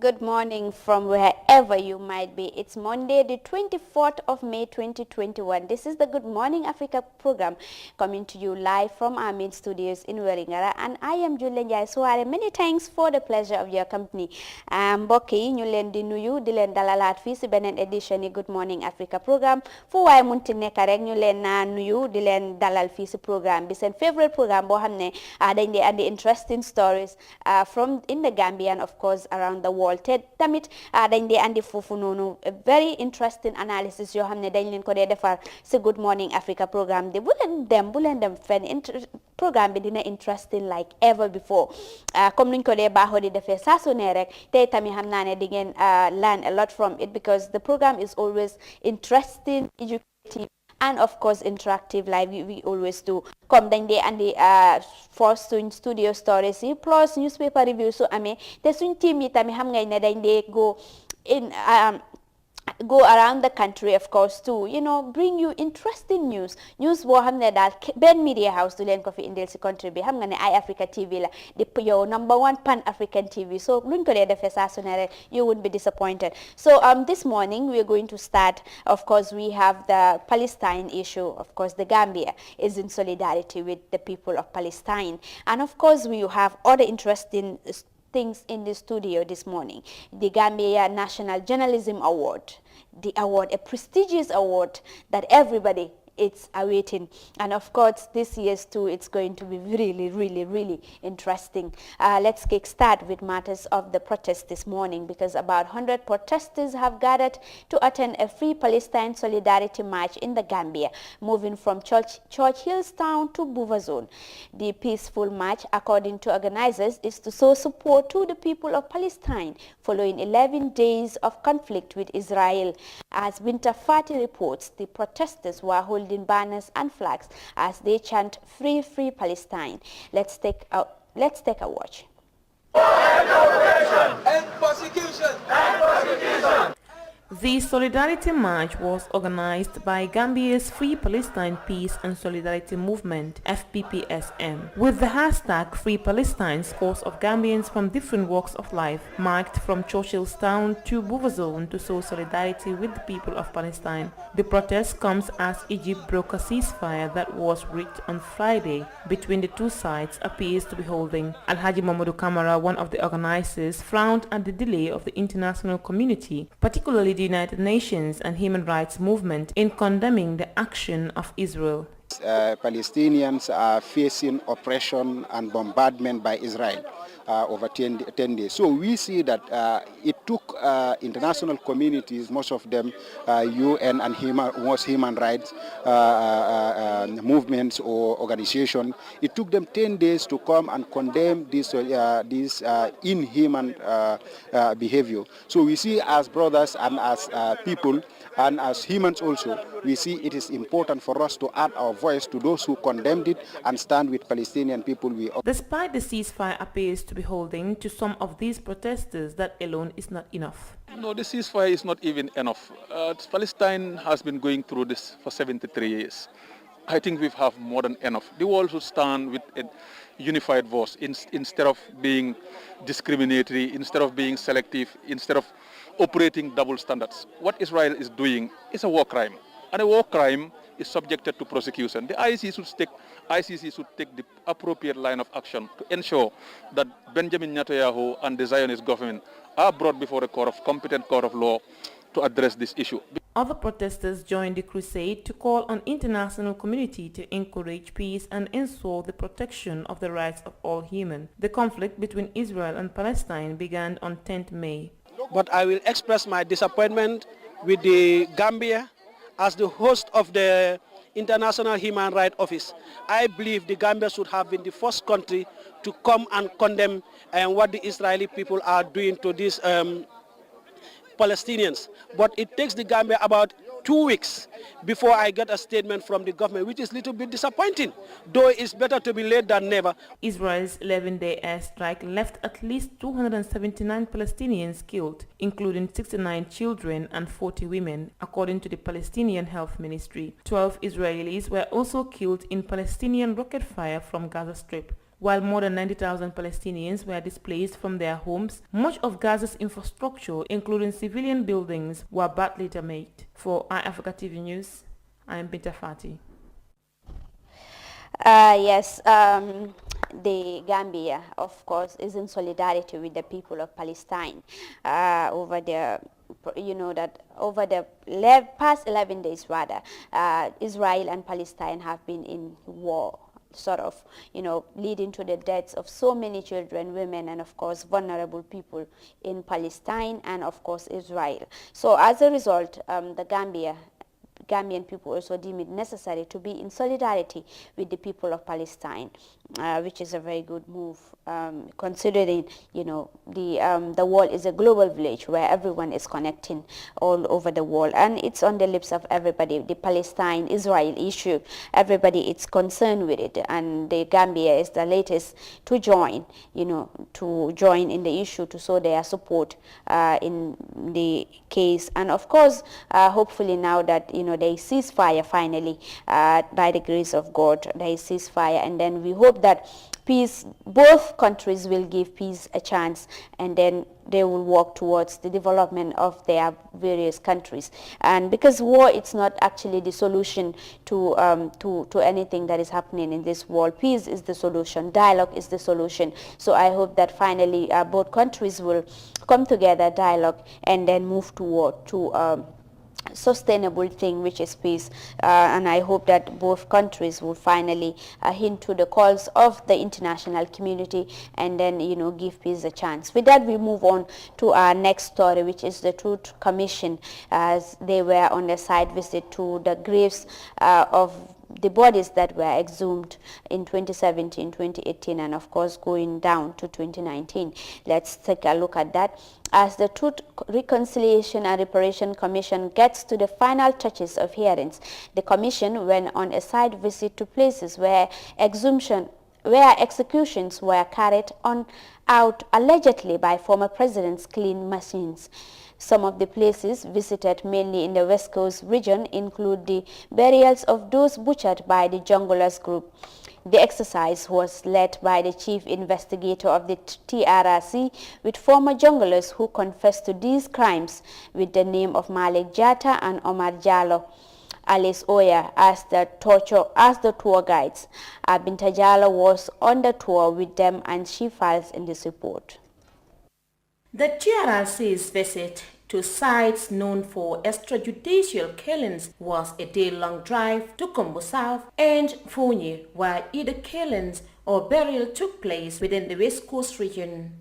good morning from wherever you might be. It's Monday, the 24th of May 2021. This is the Good Morning Africa program coming to you live from our main studios in Wellingara, and I am Julian Jaisware. Many thanks for the pleasure of your company. Mbokk yi ñu leen di nuyu di leen dalalaat fii si beneen édition yi Good Morning Africa program fu waaye munti nekk rek ñu leen na nuyu di leen dalal fii si programme bi seen favorite programme boo xam ne dañ di andi interesting stories from in the Gambia and of course around the world te tamit dañ dee andi foofu noonu very interesting analysis yoo xam ne dañ leen ko dee defar si Good Morning Africa programme de bu leen dem fenn programme bi dina interesting like ever before comme nuñ ko dee baaxoo di defee saa su ne rek te tamit xam naa ne di ngeen learn a lot from it because the program is always interesting, educative, and of course interactive like we always do. Comme dañ dee andi first suñ studio stories yi plus newspaper review su amee te suñ team yi tamit xam ngay ne dañ dee go around the country of course to bring you interesting news boo xam ne daal benn media house du leen ko fi indil si country bi xam nga ne Eye Africa TV la di yow number one pan African TV so luñ ko dee defee saa su ne rek you wouldn't be disappointed. So this morning we're going to start, of course we have the Palestine issue. Of course the Gambia is in solidarity with the people of Palestine, and of course we have other interesting things in the studio this morning. The Gambia National Journalism Award, a prestigious award that everybody is awaiting, and of course this year's too it's going to be really interesting. Let's kick start with matters of the protest this morning because about 100 protesters have gathered to attend a Free Palestine Solidarity March in the Gambia, moving from Churchill's Town to Buva Zone. The peaceful march, according to organizers, is to show support to the people of Palestine following 11 days of conflict with Israel. As Winter Fati reports, the protesters were holding banners and flags as they chant "Free, Free Palestine." Let's take a watch. End persecution! End persecution! The Solidarity March was organized by Gambia's Free Palestine Peace and Solidarity Movement, FPPSM, with the hashtag Free Palestine. Scores of Gambians from different walks of life marched from Churchill's Town to Buva Zone to show solidarity with the people of Palestine. The protest comes as Egypt broke a ceasefire that was reached on Friday between the two sides appears to be holding. Alhaji Mamadou Kamara, one of the organizers, frowned at the delay of the international community, particularly the United Nations and human rights movement, in condemning the action of Israel. Palestinians are facing oppression and bombardment by Israel over 10 days. So we see that it took international communities, most of them UN and most human rights movements or organizations, it took them 10 days to come and condemn this inhuman behavior. So we see as brothers and as people and as humans also, we see it is important for us to add our voice to those who condemned it and stand with Palestinian people. Despite the ceasefire appears to be holding, to some of these protesters that alone is not enough. No, the ceasefire is not even enough. Palestine has been going through this for 73 years. I think we have more than enough. The world should stand with a unified voice instead of being discriminatory, instead of being selective, instead of operating double standards. What Israel is doing is a war crime, and a war crime is subjected to prosecution. The ICC should take the appropriate line of action to ensure that Benjamin Netanyahu and the Zionist government are brought before a competent court of law to address this issue. Other protesters joined the crusade to call on international community to encourage peace and ensure the protection of the rights of all humans. The conflict between Israel and Palestine began on 10th May. But I will express my disappointment with the Gambia as the host of the International Human Rights Office. I believe the Gambia should have been the first country to come and condemn what the Israeli people are doing to these Palestinians. But it takes the Gambia about 2 weeks before I get a statement from the government, which is a little bit disappointing, though it's better to be late than never. Israel's 11-day airstrike left at least 279 Palestinians killed, including 69 children and 40 women, according to the Palestinian Health Ministry. 12 Israelis were also killed in Palestinian rocket fire from Gaza Strip. While more than 90,000 Palestinians were displaced from their homes, much of Gaza's infrastructure, including civilian buildings, were badly damaged. For iAfrica TV News, I am Binta Fati. Yes, the Gambia, of course, is in solidarity with the people of Palestine over the, over the past 11 days, rather, Israel and Palestine have been in war, sort of, leading to the deaths of so many children, women, and of course vulnerable people in Palestine and of course Israel. So as a result, the Gambian people also deem it necessary to be in solidarity with the people of Palestine, which is a very good move, considering, the world is a global village where everyone is connecting all over the world, and it's on the lips of everybody. The Palestine-Israel issue, everybody is concerned with it, and the Gambia is the latest to join, in the issue, to show their support in the case. And of course, hopefully now that, they cease fire finally, by the grace of God, they cease fire, and then we hope that peace, both countries will give peace a chance, and then they will work towards the development of their various countries. And because war, it's not actually the solution to anything that is happening in this world. Peace is the solution. Dialogue is the solution. So I hope that finally both countries will come together, dialogue, and then move toward sustainable thing, which is peace, and I hope that both countries will finally hint to the calls of the international community, and then give peace a chance. With that, we move on to our next story, which is the Truth Commission, as they were on a site visit to the graves of the bodies that were exhumed in 2017, 2018, and of course going down to 2019. Let's take a look at that. As the Truth, Reconciliation and Reparation Commission gets to the final touches of hearings, the Commission went on a site visit to places where executions were carried out allegedly by former presidents' clean machines. Some of the places visited, mainly in the West Coast region, include the burials of those butchered by the Junglers group. The exercise was led by the chief investigator of the TRRC, with former junglers who confessed to these crimes with the name of Malik Jata and Omar Jallo, alias Oya, as the tour guides. Binta Jallo was on the tour with them, and she files in this report. The TRRC's visit to sites known for extrajudicial killings was a day-long drive to Kombo South and Fonyi, where either killings or burial took place within the West Coast region.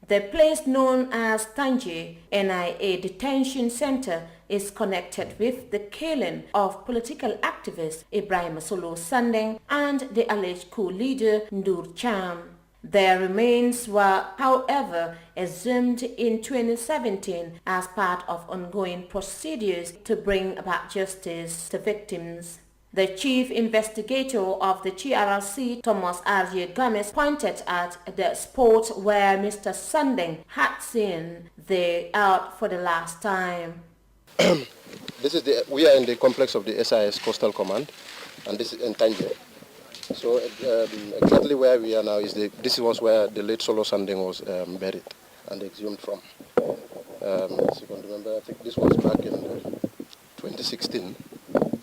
The place known as Tanje NIA Detention Center is connected with the killing of political activist Ibrahim Solo Sandeng and the alleged coup leader Ndur Cham. Their remains were, however, exhumed in 2017 as part of ongoing procedures to bring about justice to victims. The chief investigator of the TRRC, Thomas R.J. Gomez, pointed at the spot where Mr. Sandeng had seen the earth for the last time. We are in the complex of the SIS Coastal Command, and this is in Tanje. So exactly where we are now is this was where the late Solo Sandeng was buried and exhumed from. As you can remember, I think this was back in 2016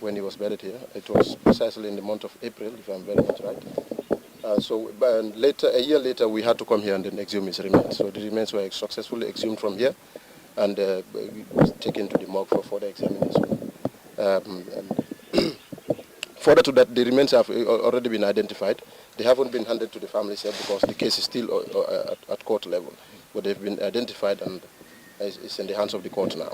when he was buried here. It was precisely in the month of April, if I'm very much right. So a year later, we had to come here and then exhume his remains. So the remains were successfully exhumed from here and taken to the morgue for further examination. Further to that, the remains have already been identified. They haven't been handed to the families yet because the case is still at court level. But they've been identified and it's in the hands of the court now.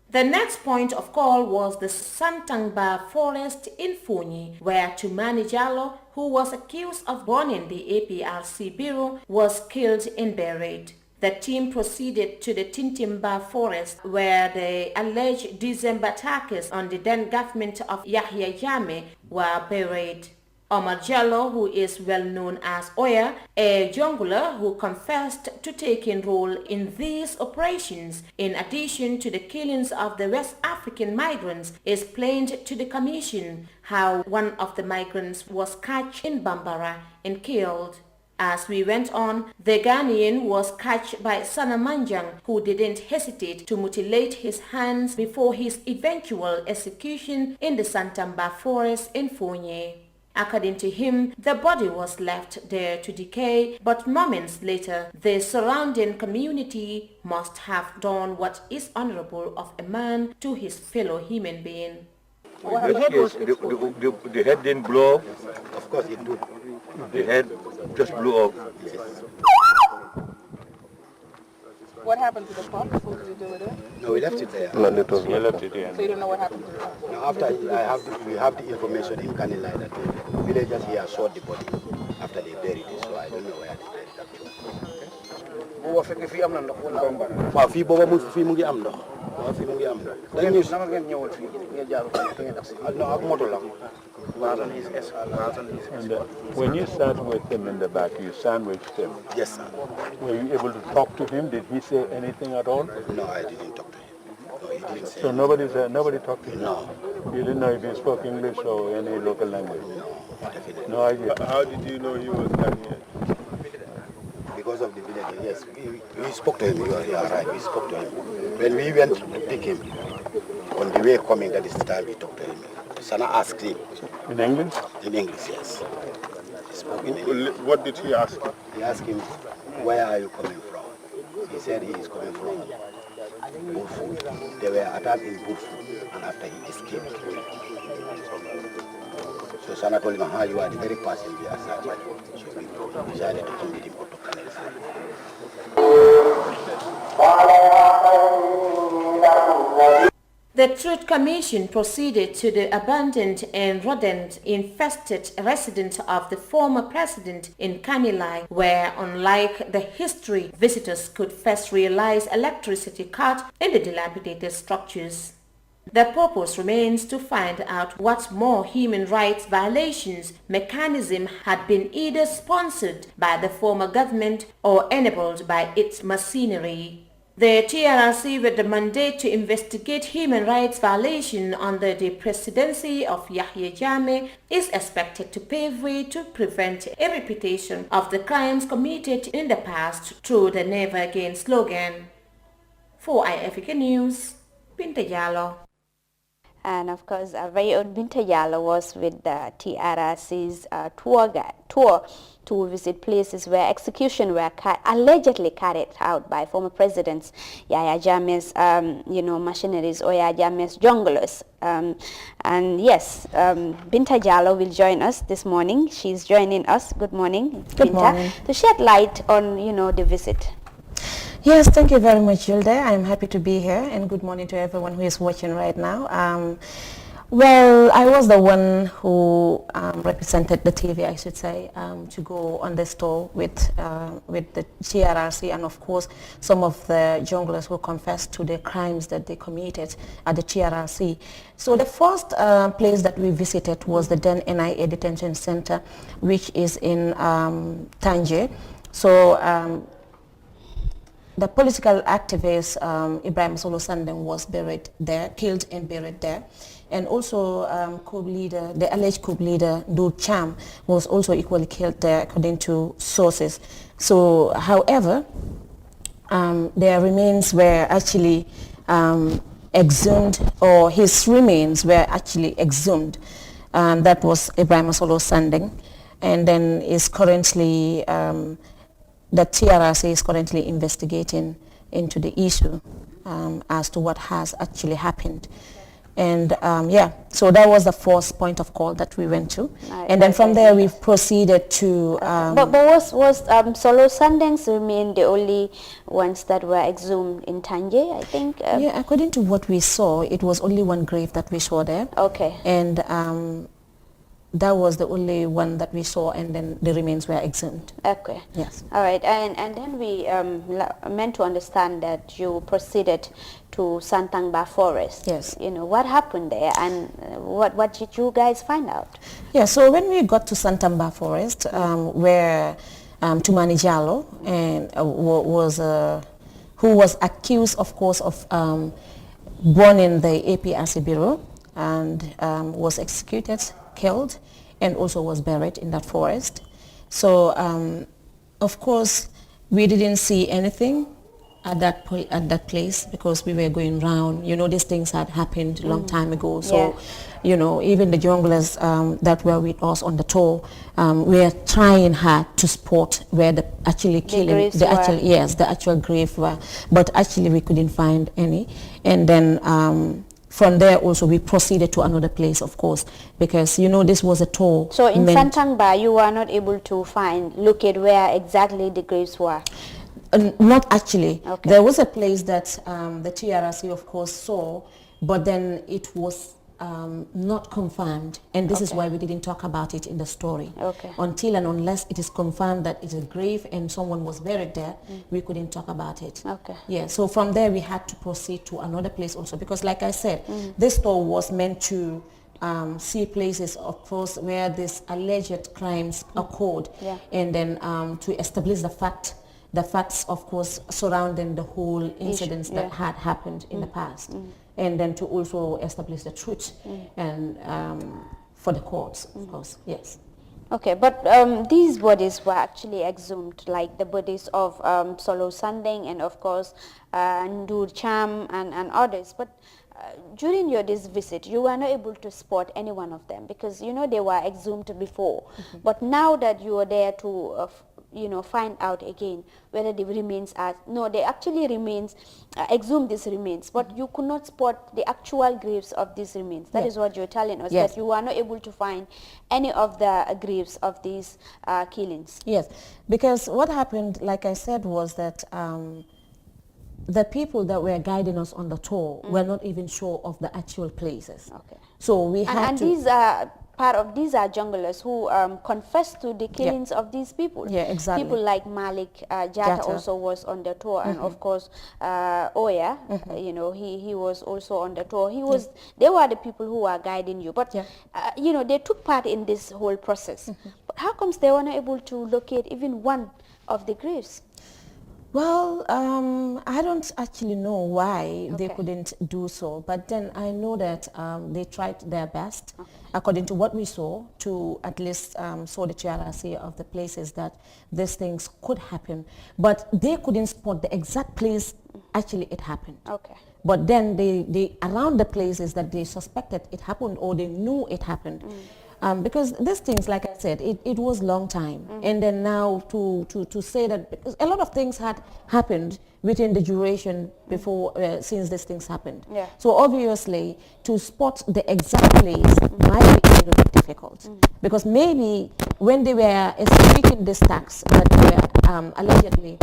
The next point of call was the Santangba forest in Fonyi, where Tumani Jallo, who was accused of burning the APRC bureau, was killed and buried. The team proceeded to the Tintimba forest, where the alleged December attackers on the then government of Yahya Jammeh were buried. Omar Jallo, who is well known as Oya, a jungler who confessed to taking role in these operations, in addition to the killings of the West African migrants, explained to the commission how one of the migrants was catched in Bambara and killed. As we went on, the Ghanaian was catched by Sana Manjang, who didn't hesitate to mutilate his hands before his eventual execution in the Santamba forest in Fonye. According to him, the body was left there to decay, but moments later, the surrounding community must have done what is honorable of a man to his fellow human being. In this case, the head didn't blow up. Of course it did. The head just blew up. What happened to the pot? What did you do with it? No, we left it there. No, we left it there. So you don't know what happened to it? No, after we have the information in Kanilai that the villagers here saw the body after they buried it, so I don't know where they buried it actually. Waaw fii booba mu fii mu ngi am ndox. Waaw fii mu ngi am ndox. Dañu naka ngeen ñëwoon fii ngeen jaaru fi ngeen taxi. Non ak moto la. And when you sat with him in the back, you sandwiched him. Yes, sir. Were you able to talk to him? Did he say anything at all? No, I didn't talk to him. No, he didn't say. So nobody talked to him? No. You didn't know if he spoke English or any local language? No, definitely. No idea. How did you know he was Ghanaian? Because of the village, yes. We spoke to him, he arrived, we spoke to him. When we went to pick him, on the way coming, that is the time we talked to him. Sana asked him. In English? In English, yes. He spoke in English. What did he ask you? He asked him, where are you coming from? He said he is coming from Bufu. They were attacked in Bufu, and after he escaped. So Sana told him, you are the very person we are searching. So we decided to come with him to Canada. The Truth Commission proceeded to the abandoned and rodent-infested residence of the former president in Kanilai, where, unlike the history, visitors could first realize electricity cut in the dilapidated structures. The purpose remains to find out what more human rights violations mechanism had been either sponsored by the former government or enabled by its machinery. The TRRC, with the mandate to investigate human rights violations under the presidency of Yahya Jammeh, is expected to pave way to prevent a repetition of the crimes committed in the past through the Never Again slogan. For iAfrica News, Binta Jallow. And of course, our very own Binta Jallow was with the TRRC's tour to visit places where execution were allegedly carried out by former presidents Yahya Jammeh's, machineries or Yahya Jammeh's junglers. And yes, Binta Jallow will join us this morning. She's joining us. Good morning, Good Binta, morning. to shed light on, the visit. Yes, thank you very much, Hilda. I'm happy to be here, and good morning to everyone who is watching right now. Well, I was the one who represented the TV, I should say, to go on this tour with the TRRC and, of course, some of the junglers who confessed to the crimes that they committed at the TRRC. So the first place that we visited was the Den NIA Detention Center, which is in Tangier. So the political activist Ibrahim Solo Sandeng was buried there, killed and buried there. And also the alleged coup leader, Dur Cham, was also equally killed there, according to sources. So, however, their remains were actually exhumed, or his remains were actually exhumed. That was Ibrahim Solo Sandeng. And then is currently, the TRRC is currently investigating into the issue as to what has actually happened. And so that was the first point of call that we went to. And then from there we proceeded to... But was Solo Sandeng's remain the only ones that were exhumed in Tangier, I think? Yeah, according to what we saw, it was only one grave that we saw there. Okay. And that was the only one that we saw, and then the remains were exhumed. Okay. Yes. All right. And then we meant to understand that you proceeded to Santangba Forest. Yes. What happened there, and what did you guys find out? Yeah, so when we got to Santangba Forest, where Tumani Jallow who was accused, of course, of burning the APRC bureau, and was executed, killed, and also was buried in that forest. So Of course, we didn't see anything at that place because we were going round. You know, these things had happened a long time ago. So, you know, even the junglers that were with us on the tour, were trying hard to spot where the actually killing, the actual grave were. But actually, we couldn't find any. And then from there also we proceeded to another place, of course, because you know this was a tour. So in Santangba, you were not able to locate where exactly the graves were. Not actually. Okay. There was a place that the TRC, of course, saw, but then it was not confirmed, and this is why we didn't talk about it in the story. Until and unless it is confirmed that it is a grave and someone was buried there, we couldn't talk about it. Yeah, so from there we had to proceed to another place also, because like I said, this tour was meant to see places, of course, where these alleged crimes occurred, and then to establish the facts, of course, surrounding the whole incidents that had happened in the past, and then to also establish the truth and for the courts, of course, yes. Okay, but these bodies were actually exhumed, like the bodies of Solo Sandeng and, of course, Ndur Cham and others. But during this visit, you were not able to spot any one of them because, you know, they were exhumed before. But now that you are there to you know, find out again whether the remains are, no, they actually remains, exhumed these remains, but you could not spot the actual graves of these remains. That is what you're telling us, that you were not able to find any of the graves of these killings. Yes, because what happened, like I said, was that the people that were guiding us on the tour were not even sure of the actual places. So we had to... these are these are junglers who confessed to the killings of these people. Exactly. People like Malik Jata also was on the tour, and of course Oya, you know, he was also on the tour. They were the people who were guiding you, but you know, they took part in this whole process. But how comes they were not able to locate even one of the graves? Well, I don't actually know why they couldn't do so, but then I know that they tried their best, according to what we saw, to at least show the TRC of the places that these things could happen. But they couldn't spot the exact place actually it happened. But then they around the places that they suspected it happened or they knew it happened. Because these things, like I said, it was long time. And then now to say that, because a lot of things had happened within the duration before, since these things happened. So obviously, to spot the exact place might be a little bit difficult. Because maybe when they were executing this tax that were allegedly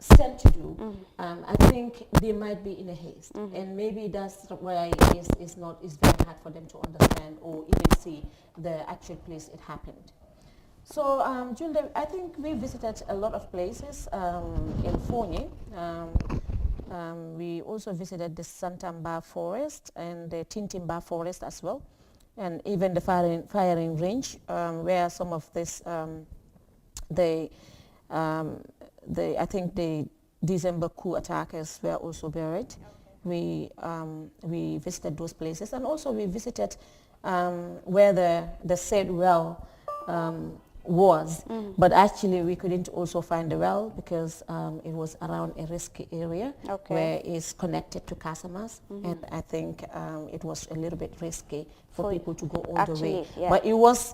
sent to do, I think they might be in a haste, and maybe that's why it's very hard for them to understand or even see the actual place it happened. So Julde, I think we visited a lot of places in Fonyi. We also visited the Santamba forest and the Tintimba forest as well, and even the firing range where some of this I think the December coup attackers were also buried. We visited those places, and also we visited where the said well was, but actually we couldn't also find the well because it was around a risky area where it's connected to Casamas, and I think it was a little bit risky for people to go all the way. But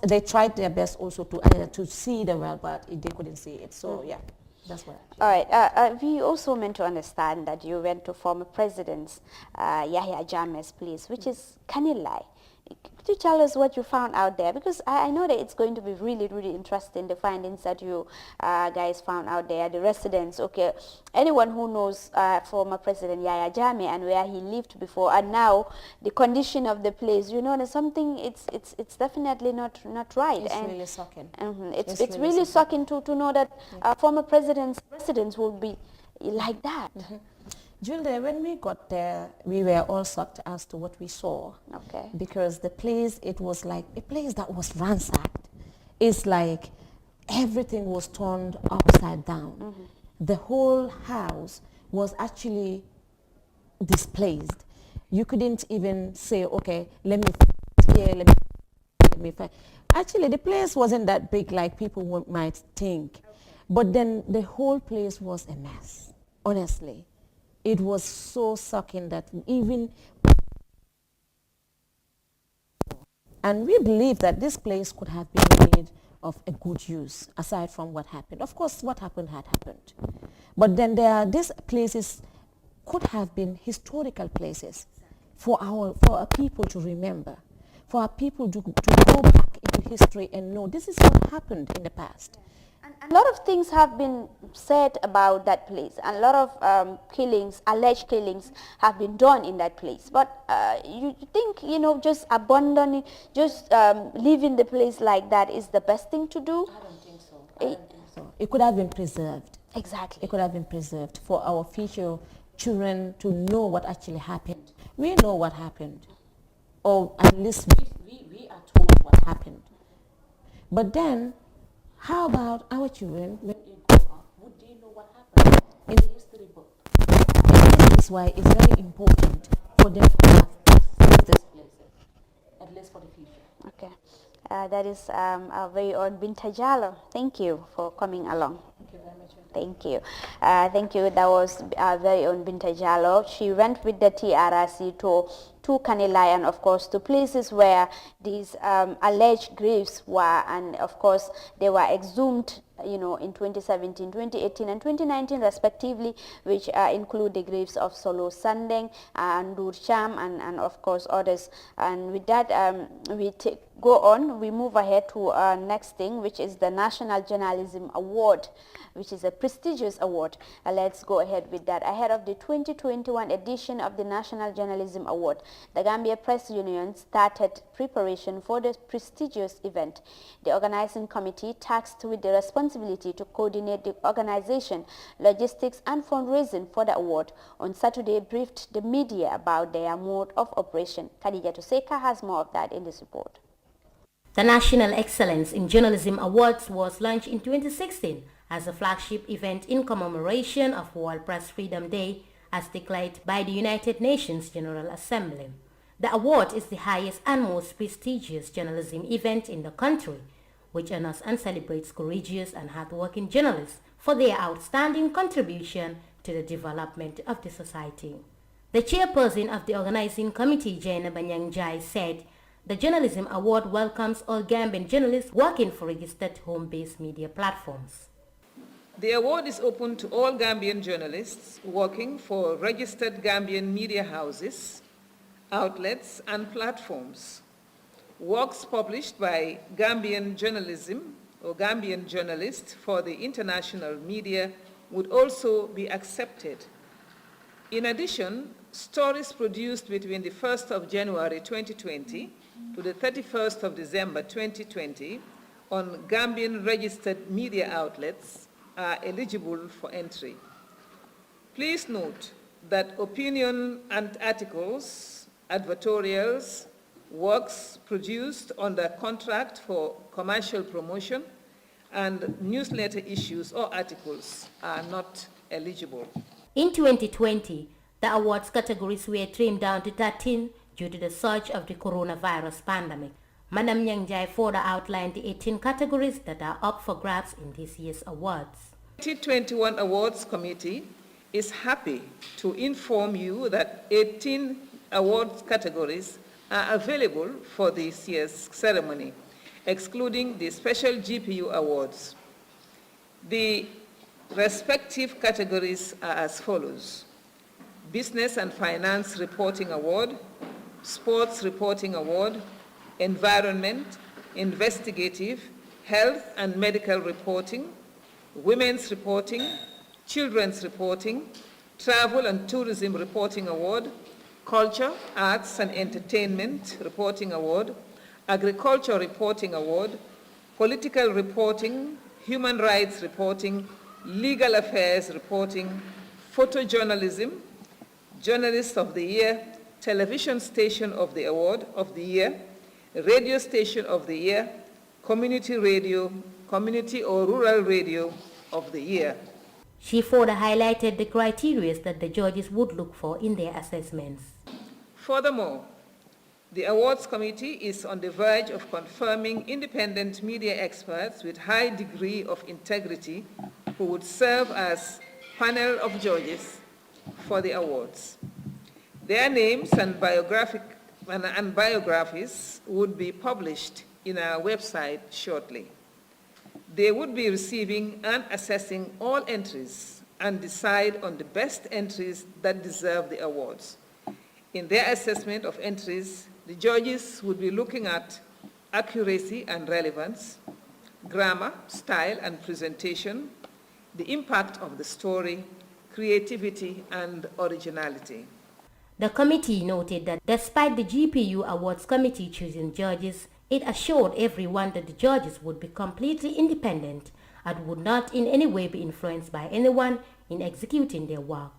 they tried their best also to see the well, but they couldn't see it. So yeah. That's what. All right. We also meant to understand that you went to former President Yahya Jammeh's place, which is Kanilai. Could you tell us what you found out there? Because I know that it's going to be really, really interesting, the findings that you guys found out there, the residents. Okay, anyone who knows former President Yahya Jammeh and where he lived before, and now the condition of the place, you know, there's something. It's definitely not right. It's really shocking. It's really shocking to know that former president's residents will be like that. Julde, when we got there, we were all shocked as to what we saw. Because the place, it was like a place that was ransacked. It's like everything was turned upside down. The whole house was actually displaced. You couldn't even say, okay, let me find. Actually, the place wasn't that big like people might think. But then the whole place was a mess, honestly. It was so sucking that even... And we believe that this place could have been made of a good use, aside from what happened. Of course, what happened had happened. But then these places could have been historical places for our people to remember, for our people to go back into history and know this is what happened in the past. And a lot of things have been said about that place, and a lot of killings, alleged killings, have been done in that place. But you think, just abandoning, just leaving the place like that is the best thing to do? I don't think so. It could have been preserved. Exactly. It could have been preserved for our future children to know what actually happened. We know what happened, or at least we are told what happened. But then, how about our children, when they grow up, would they know what happened in the history book? This is why it's very important for them to have these places, at least for the future. Okay. That is our very own Binta Jallow. Thank you for coming along. Thank you very much. Thank you. Thank you. That was our very own Binta Jallow. She went with the TRRC to Kanilai, and of course to places where these alleged graves were, and of course they were exhumed in 2017, 2018 and 2019 respectively, which include the graves of Solo Sandeng and Ndur Cham and of course others. And with that we move ahead to our next thing, which is the National Journalism Award, which is a prestigious award. Let's go ahead with that. Ahead of the 2021 edition of the National Journalism Award, the Gambia Press Union started preparation for the prestigious event. The organizing committee, tasked with the responsibility to coordinate the organization, logistics and fundraising for the award, on Saturday briefed the media about their mode of operation. Khadija Toseka has more of that in this report. The National Excellence in Journalism Awards was launched in 2016 as a flagship event in commemoration of World Press Freedom Day, as declared by the United Nations General Assembly. The award is the highest and most prestigious journalism event in the country, which honors and celebrates courageous and hardworking journalists for their outstanding contribution to the development of the society. The chairperson of the organizing committee, Jaina Banyangjai, said the Journalism Award welcomes all Gambian journalists working for registered home-based media platforms. The award is open to all Gambian journalists working for registered Gambian media houses, outlets and platforms. Works published by Gambian journalism or Gambian journalists for the international media would also be accepted. In addition, stories produced between the 1st of January 2020 to the 31st of December 2020 on Gambian registered media outlets are eligible for entry. Please note that opinion and articles, advertorials, works produced under contract for commercial promotion, and newsletter issues or articles are not eligible. In 2020, the awards categories were trimmed down to 13 due to the surge of the coronavirus pandemic. Madam Nyangjai further outlined the 18 categories that are up for grabs in this year's awards. The 2021 Awards Committee is happy to inform you that 18 awards categories are available for this year's ceremony, excluding the special GPU awards. The respective categories are as follows: Business and Finance Reporting Award, Sports Reporting Award, Environment, Investigative, Health and Medical Reporting, Women's Reporting, Children's Reporting, Travel and Tourism Reporting Award, Culture, Arts and Entertainment Reporting Award, Agriculture Reporting Award, Political Reporting, Human Rights Reporting, Legal Affairs Reporting, Photojournalism, Journalist of the Year, Television Station of the Award of the Year, Radio Station of the Year, Community Radio, Community or Rural Radio of the Year. She further highlighted the criteria that the judges would look for in their assessments. Furthermore, the Awards Committee is on the verge of confirming independent media experts with high degree of integrity who would serve as panel of judges for the awards. Their names and biographies would be published in our website shortly. They would be receiving and assessing all entries and decide on the best entries that deserve the awards. In their assessment of entries, the judges would be looking at accuracy and relevance, grammar, style and presentation, the impact of the story, creativity and originality. The committee noted that despite the GPU Awards Committee choosing judges, it assured everyone that the judges would be completely independent and would not in any way be influenced by anyone in executing their work.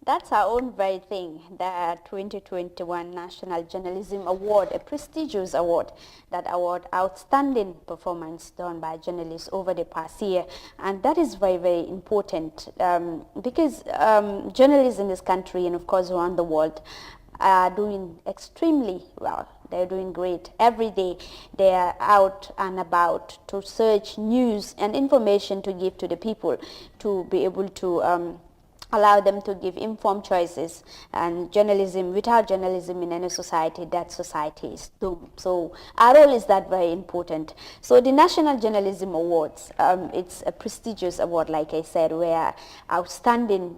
That's our own very thing, the 2021 National Journalism Award, a prestigious award that award outstanding performance done by journalists over the past year. And that is very, very important because journalists in this country and of course around the world are doing extremely well. They're doing great. Every day they are out and about to search news and information to give to the people to be able to allow them to give informed choices. And journalism, without journalism in any society, that society is doomed. So our role is that very important. So the National Journalism Awards, it's a prestigious award, like I said, where outstanding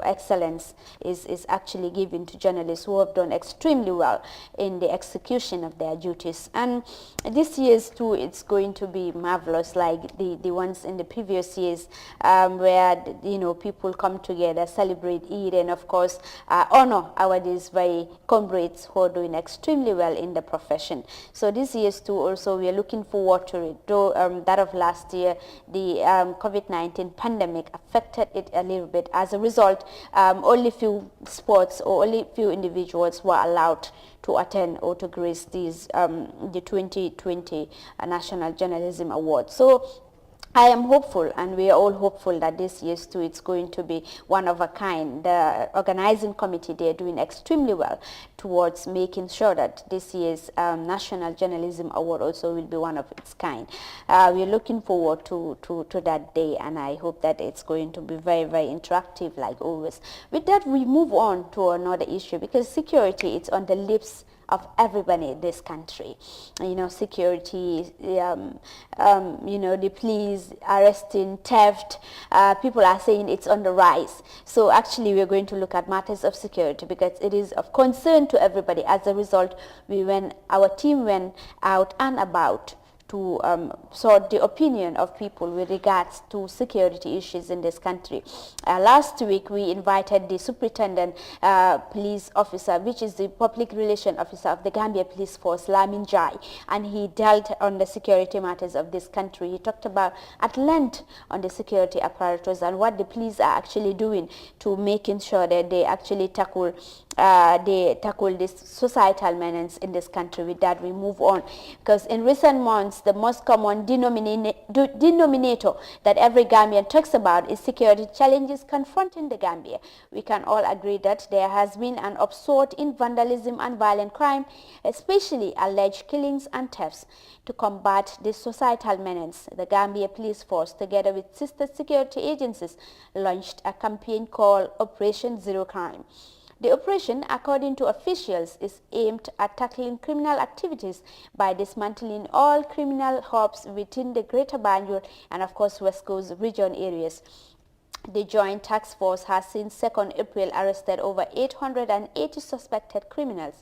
excellence is actually given to journalists who have done extremely well in the execution of their duties. And this year's too, it's going to be marvelous, like the ones in the previous years, where people come together, celebrate Eid, and of course honor our these very comrades who are doing extremely well in the profession. So this year's too also we are looking forward to it, though that of last year the COVID-19 pandemic affected it a little bit. As a result, only few sports or only few individuals were allowed to attend or to grace these the 2020 National Journalism Awards. So I am hopeful, and we are all hopeful, that this year's too it's going to be one of a kind. The organizing committee, they're doing extremely well towards making sure that this year's National Journalism Award also will be one of its kind. We're looking forward to that day, and I hope that it's going to be very, very interactive like always. With that, we move on to another issue, because security is on the lips of everybody in this country. Security, the police arresting, theft, people are saying it's on the rise. So actually we're going to look at matters of security because it is of concern to everybody. As a result, our team went out and about to sort the opinion of people with regards to security issues in this country. Last week we invited the superintendent police officer, which is the public relation officer of the Gambia Police Force, Lamin Jai, and he dealt on the security matters of this country. He talked about at length on the security apparatus and what the police are actually doing to making sure that they actually tackle this societal menace in this country. With that, we move on, because in recent months the most common denominator that every Gambian talks about is security challenges confronting the Gambia. We can all agree that there has been an upsurge in vandalism and violent crime, especially alleged killings and thefts. To combat this societal menace, the Gambia Police Force, together with sister security agencies, launched a campaign called Operation Zero Crime. The operation, according to officials, is aimed at tackling criminal activities by dismantling all criminal hubs within the Greater Banjul and, of course, West Coast region areas. The Joint Task Force has since 2nd April arrested over 880 suspected criminals.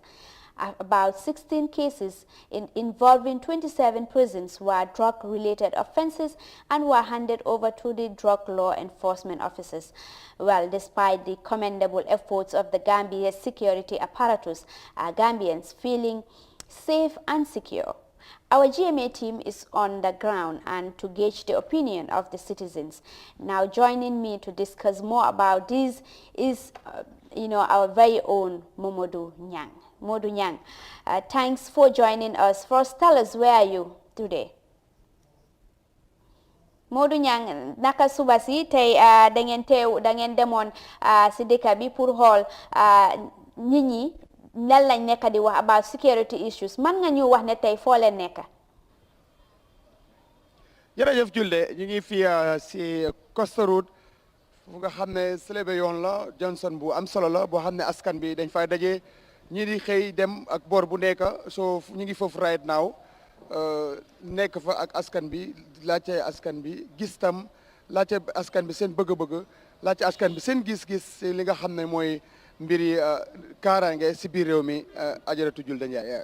About 16 cases involving 27 persons were drug-related offenses and were handed over to the drug law enforcement officers. Well, despite the commendable efforts of the Gambia's security apparatus, Gambians feeling safe and secure. Our GMA team is on the ground and to gauge the opinion of the citizens. Now joining me to discuss more about this is, our very own Momodu Nyang. Modu Nyang, thanks for joining us. First, tell us, where are you today? Modu Nyang, naka suba si tay da ngeen demoon si dëkk bi pour xool nit ñi lan lañ nekk di wax about security issues. Man nga ñu wax ne tey foo leen nekk? jërëjëf Julde ñu ngi fii si Costa Road fu nga xam ne célébé yoon la Johnson bu am solo la boo xam ne askan bi dañ fay daje ñii di xëy dem ak boor bu nekk soo ñu ngi foofu right now nekk fa ak askan bi laajte askan bi gis tam laajte askan bi seen bëgg-bëgg laajte askan bi seen gis-gis si li nga xam ne mooy mbiri kaaraange si biir réew mi Ajaratu Julde Njie.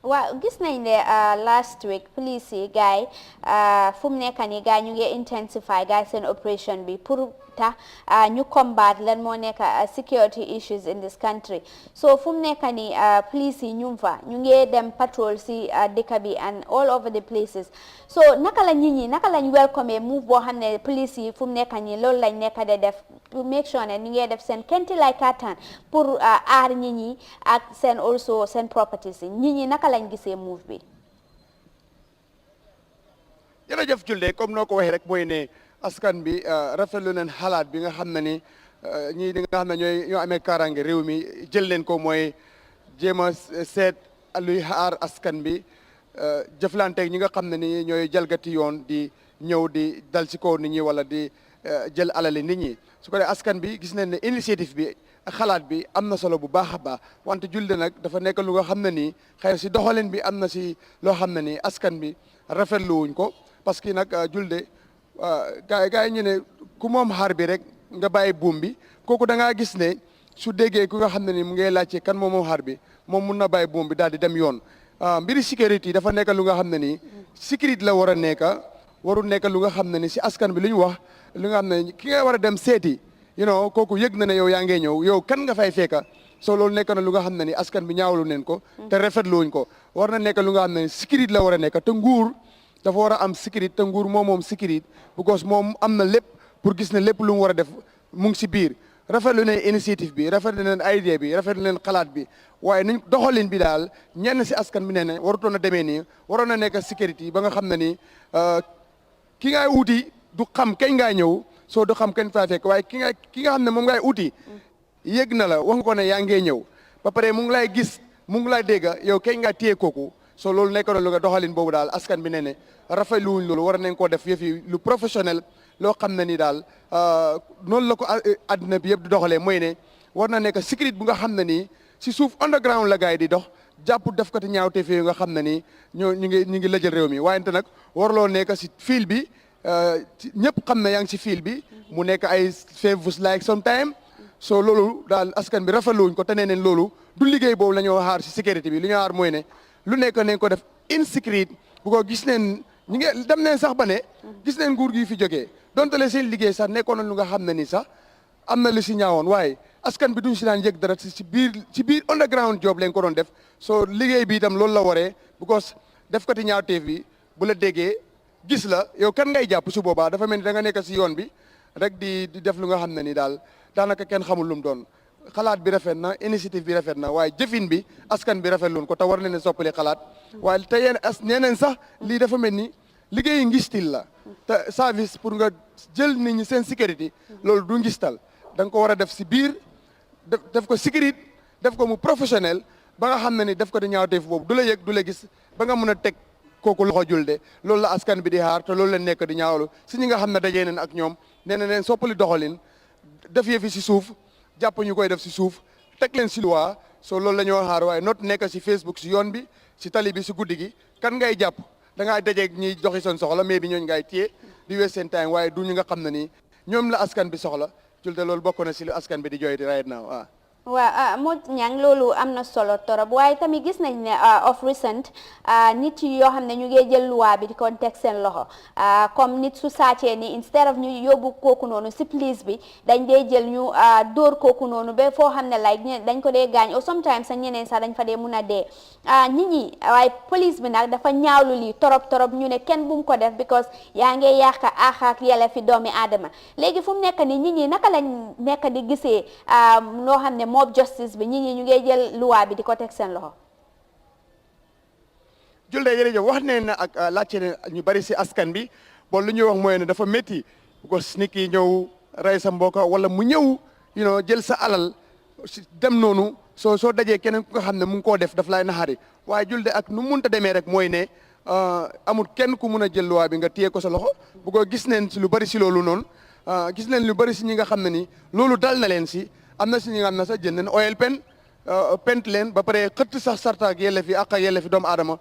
waaw gis nañ ne last week police yi gars yi fu mu nekk nii gars ñu ngi intensify gars seen operation bi pour tax ñu combat lan moo nekk security issues in this country so fu mu nekk nii police yi ñu fa ñu ngi dem patrol si dëkk bi and all over the places so naka la nit ñi naka lañ welcome move boo xam ne police yi fu mu nekk nii loolu lañ nekk de def to make sure ne ñu ngi def seen kenti lay kattan pour aar nit ñi ak seen also seen properties yi nit ñi naka lañ gisee move bi. jërëjëf Julde comme noo ko waxee rek mooy ne askan bi rafetlu leen xalaat bi nga xam ne ni ñii di nga xam ne ñoo amee kaaraange réew mi jël leen ko mooy jéem a seet luy xaar askan bi jëflanteeg ñi nga xam ne ni ñooy jalgati yoon di ñëw di dal ci kaw nit ñi wala di jël alali nit ñi su ko dee askan bi gis nañ ne initiative bi xalaat bi am na solo bu baax a baax wante Julde nag dafa nekk lu nga xam ne nii xëy na si doxalin bi am na si loo xam ne nii askan bi rafetlu wuñ ko parce que nag Julde gaa yi ñu ne ku moom xar bi rek nga bàyyi buum bi kooku da ngaa gis ne su déggee ku nga xam ne ni mu ngay laajte kan moom xar bi moom mun na bàyyi buum bi daal di dem yoon mbiri sécurité dafa nekk lu nga xam ne nii sécurité la war a nekk warul nekk lu nga xam ne ni si askan bi lu ñu wax lu nga xam ne ki nga war a dem seeti kooku yëg na ne yow yaa ngee ñëw yow kan nga fay fekka soo loolu nekk na lu nga xam ne ni askan bi ñaawlu neen ko te rafetluwuñ ko war na nekk lu nga xam ne ni sécurité la war a nekk te nguur dafa war a am sécurité te nguur moom sécurité because moom am na lépp pour gis ne lépp lu mu war a def mu ngi si biir rafetlu ne initiative bi rafetlu leen idée bi rafetlu leen xalaat bi waaye niñ doxalin bi daal ñenn si askan bi ne warutoon a demee nii waroon na nekk sécurité ba nga xam ne ni ki ngay uti du xam kañ ngaa ñëw soo du xam kañ faa fekk waaye ki nga xam ne moom ngay uti yëg na la wax nga ko ne yaa ngee ñëw ba pare mu ngi lay gis mu ngi lay dégg yow kañ ngaa téye kooku so loolu nekk na lu nga doxalin boobu daal askan bi ne rafetlu wuñ loolu war nañ koo def yëfi lu professionnel loo xam ne ni daal noonu la ko àddina bi yëpp di doxalee mooy ne war na nekk sécurité bu nga xam ne nii si suuf underground la gars yi di dox jàpp def ko te ñaawteef yu nga xam ne nii ñu ngi lëjal réew mi waaye nag warloo nekk si fil bi ñëpp xam ne yaa ngi si fil bi mu nekk ay favors like sometime so loolu daal askan bi rafetlu wuñ ko te nee neen loolu du liggéey boobu la ñoo xaar si sécurité bi li ñu xaar mooy ne lu nekk nañ ko def insécurité bu ko gis neen ñi ngi dem neen sax ba ne gis neen nguur gi fi jógee donte le seen liggéey sax nekkoon na lu nga xam ne ni sax am na lu si ñaawoon waaye askan bi duñ si daan yëg dara si biir underground job lañ ko doon def soo liggéey bi itam loolu la waree because def ko ti ñaawteef bi bu la déggee gis la yow kan ngay jàpp su boobaa dafa mel ni da nga nekk si yoon bi rek di def lu nga xam ne ni daal daanaka kenn xamul lu mu doon xalaat bi rafet na initiative bi rafet na waaye jëfin bi askan bi rafetluwoon ko te war na leen soppali xalaat waaye te yéen ñeneen sax lii dafa mel ni liggéeyi ngistil la te service pour nga jël nit ñi seen sécurité loolu du ngistal da nga ko war a def si biir def ko sécurité def ko mu professionnel ba nga xam ne ni def ko di ñaawteef boobu du la yëg du la gis ba nga mën a teg kooku loxo Julde loolu la askan bi di xaar te loolu la nekk di ñaawlu si ñi nga xam ne dajee neen ak ñoom nee na leen soppali doxalin def yëfi si suuf jàpp ñu koy def si suuf teg leen si loi soo loolu la ñoo xaar waaye not nekk si Facebook si yoon bi si tali bi si guddi gi kan ngay jàpp da ngaa dajeeg ñiy joxi seen soxla mais bi ñooñu ngay téye di wees seen time waaye du ñu nga xam ne nii ñoom la askan bi soxla Julde loolu bokk na si lu askan bi di jooy di right now waaw moo ñang loolu am na solo torop waaye tamit gis nañ ne of recent nit yi yoo xam ne ñu ngi jël luwaa bi di ko teg seen loxo comme nit su sàccee ni instead of ñu yóbbu kooku noonu si police bi dañ dee jël ñu dóor kooku noonu ba foo xam ne like dañ ko dee gaañ or sometimes sax ñeneen sax dañ fa dee mun a dee nit ñi waaye police bi nag dafa ñaawlu lii torop ñu ne kenn bu mu ko def because yaa ngi yàq àq ak yàlla fi doomi aadama léegi fu mu nekk ni nit ñi naka lañ nekk di gisee loo xam ne mob justice bi ñi ñu ngi jël luwaa bi di ko teg seen loxo Julde jërëjëf wax ne na ak laajte ne ñu bari si askan bi bon lu ñuy wax mooy ne dafa métti ko nit ki ñëw rey sa mbokk wala mu ñëw jël sa alal dem noonu soo dajee keneen ku nga xam ne mu ngi koo def daf lay naxari waaye Julde ak nu munta demee rek mooy ne amul kenn ku mun a jël loi bi nga téye ko sa loxo bu ko gis neen si lu bari si loolu noonu gis neen lu bari si ñi nga xam ne ni loolu dal na leen si am na si ñi nga xam ne sax jël neen oil pen pent leen ba pare xëtt sax sarta ak yelleef yi ak yelleef yi doomu aadama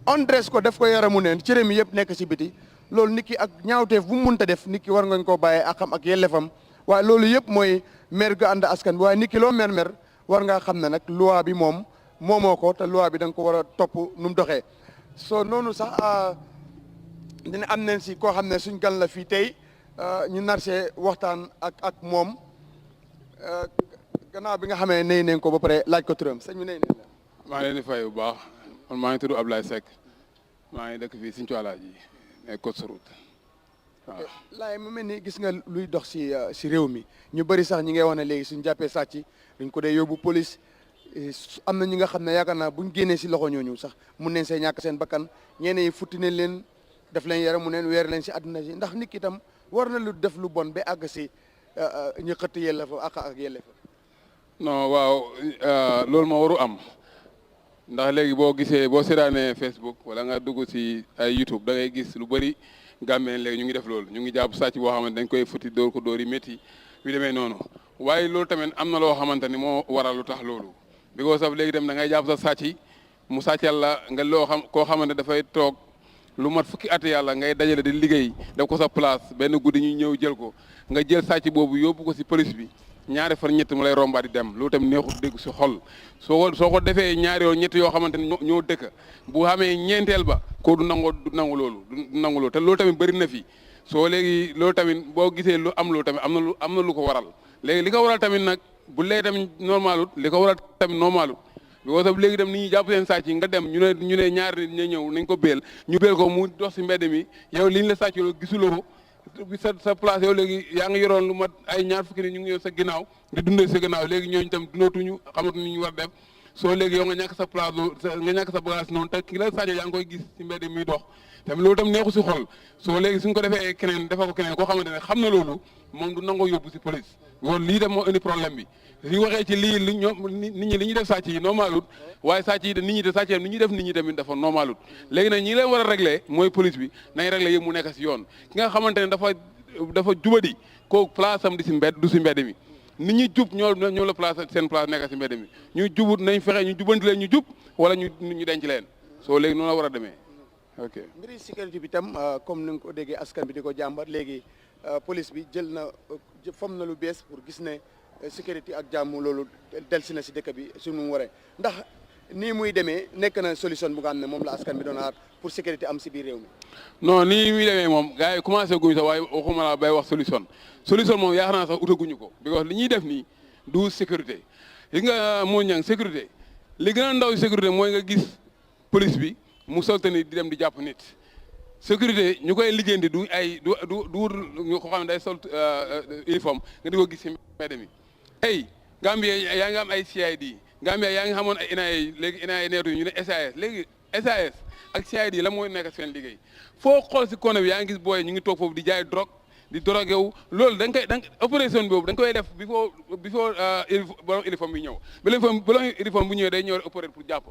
on dress ko def ko yaramu neen cëram yi yëpp nekk si biti loolu nit ki ak ñaawteef bu mu munta def nit ki war ngañ koo bàyyee akam ak yelleefam waaye loolu yëpp mooy mer gu ànd askan bi waaye nit ki loo mer war ngaa xam ne nag loi bi moom moomoo ko te loi bi da nga ko war a topp nu mu doxee soo noonu sax dina am nañ si koo xam ne suñ gan la fii tey ñu nar see waxtaan ak moom gannaaw bi nga xamee ney nañ ko ba pare laaj ko turam sëñ bi ney nañ la. maa ngi leen di fay bu baax man maa ngi tudd Ablaye Seck maa ngi dëkk fii Sinthiou Alaaji ne Côte Soroute waaw. laay mu mel ni gis nga luy dox si réew mi ñu bëri sax ñi ngay wax ne léegi suñ jàppee sàcc duñ ko dee yóbbu police am na ñi nga xam ne yaakaar naa buñ génnee si loxo ñooñu sax mun nañ see ñàkk seen bakkan ñeneen yi futti nañ leen def leen yaram mu neen weer leen si àdduna si ndax nit ki itam war na lu def lu bon ba àgg si ñu xëtt yelle fa ak yelle fa. non waaw loolu moo waru am ndax léegi boo gisee boo seetaanee Facebook wala nga dugg si ay YouTube da ngay gis lu bëri Gambien léegi ñu ngi def loolu ñu ngi jàpp sàcc boo xamante dañ koy futti dóor ko dóor yi métti yu demee noonu waaye loolu tamit am na loo xamante ni moo waral lu tax loolu bi ko saf léegi dem da ngay jàpp sa sàcc mu sàccal la nga loo xam koo xamante dafay toog lu mat fukki at yàlla ngay dajale di liggéey def ko sa place benn guddi ñu ñëw jël ko nga jël sàcc boobu yóbbu ko si police bi ñaari fan ñett mu lay rombaat di dem loolu tamit neexut dégg si xol soo ko defee ñaari yoon ñett yoo xamante ni ñoo dëkk bu xamee ñeenteel ba ko du nangu loolu te loolu tamit bëri na fi soo léegi loolu tamit boo gisee lu am loolu tamit am na lu ko waral léegi li ko waral tamit nag bu lee tamit normalut li ko waral tamit normalut because of léegi dem nit ñi jàpp seen sàcc yi nga dem ñu ne ñaari nit ña ñëw nañ ko béel ñu béel ko mu dox si mbedd mi yow liñ la sàcc loolu gisuloo ko sa place yow léegi yaa ngi yoroon lu mat ay ñaar fukki nit ñu ngi yow sa ginnaaw di dundee sa ginnaaw léegi ñooñu tam dundootuñu xamatuñu ñu war def soo léegi yow nga ñàkk sa place nga ñàkk sa bagage noonu te ki la sàcc yaa ngi koy gis si mbedd mi dox tamit loolu tam neexu si xol soo léegi suñ ko defee keneen defa ko keneen koo xamante ne xam na loolu moom du nangoo yóbbu si police loolu lii tam moo indi problème bi li waxee ci lii li ñoom nit ñi li ñuy def sàcc yi normalut waaye sàcc yi nit ñi te sàcc yi ni ñuy def nit ñi tamit dafa normalut léegi nag ñi leen war a régler mooy police bi nañ régler yëpp mu nekk si yoon ki nga xamante ne dafa jubadi kooku place am di si mbedd du si mbedd mi nit ñi jub ñoo la place seen place nekk si mbedd mi ñu jubut nañ fexe ñu jubanti leen ñu jub wala ñu denc leen soo léegi noonu la war a demee ok. mbiri sécurité bi tam comme ni nga ko déggee askan bi di ko jàmbat léegi police bi jël na fam na lu bees pour gis ne sécurité ak jàmm loolu delsi na si dëkk bi suñu mu waree ndax nii muy demee nekk na solution bu nga xam ne moom la askan bi doon xaar pour sécurité am si biir réew mi. non nii muy demee moom gars yi commencé guñu sax waaye waxuma la bay wax solution moom yaakaar naa sax utaguñu ko because li ñuy def nii du sécurité li nga moo ñang sécurité li gën a ndaw sécurité mooy nga gis police bi mu solte ni di dem di jàpp nit sécurité ñu koy liggéeyandi du ñu ko xam ne day sol uniforme nga di ko gis si mbedd mi hey Gambie yaa ngi am ay CID Gambie yaa ngi xamoon ay NIA léegi NIA neetu ñu ne SAS léegi SAS ak CID la mooy nekk seen liggéey foo xool si kone bi yaa ngi gis booy ñu ngi toog foofu di jaay drogue di drogué wu loolu da nga koy opération boobu da nga koy def before borom uniforme bi ñëw borom uniforme bu ñëwee day ñëw opéré pour jàpp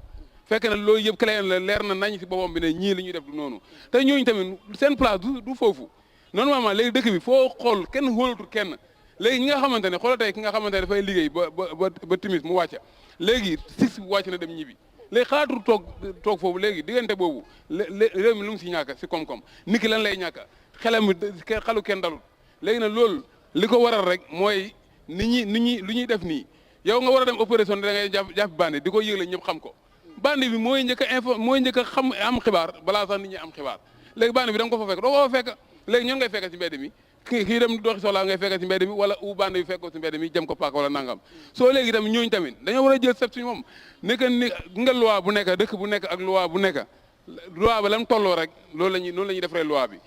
fekk na loolu yëpp clair la leer na nañ si boppam bi ne ñii li ñuy def du noonu te ñooñu tamit seen place du foofu normalement léegi dëkk bi foo xool kenn xoolatul kenn léegi ñi nga xamante ne xoolal tey ki nga xamante ne dafay liggéey ba timis mu wàcca léegi 6 bu wàcc na dem ñibbi léegi xalaatul toog foofu léegi diggante boobu réew mi lu mu si ñàkk si koom-koom nit ki lan lay ñàkk xelam xalu kenn dalul léegi nag loolu li ko waral rek mooy nit ñi lu ñuy def nii yow nga war a dem opération da ngay jàpp bandi di ko yëgle ñëpp xam ko bandi bi mooy njëkk a xam am xibaar balaa sax nit ñi am xibaar léegi bandi bi da nga ko fa fekk doo ko fa fekk léegi ñoon ngay fekk si mbedd mi kii dem doxi soxlaa ngay fekk si mbedd mi wala u bandi bi fekk ko si mbedd mi jëm ko paaka wala nangam soo léegi tamit ñooñu tamit dañoo war a jël sep suñu moom nekk ni nga loi bu nekk dëkk bu nekk ak loi bu nekk loi ba lam tolloo rek noonu la ñuy defaree loi bi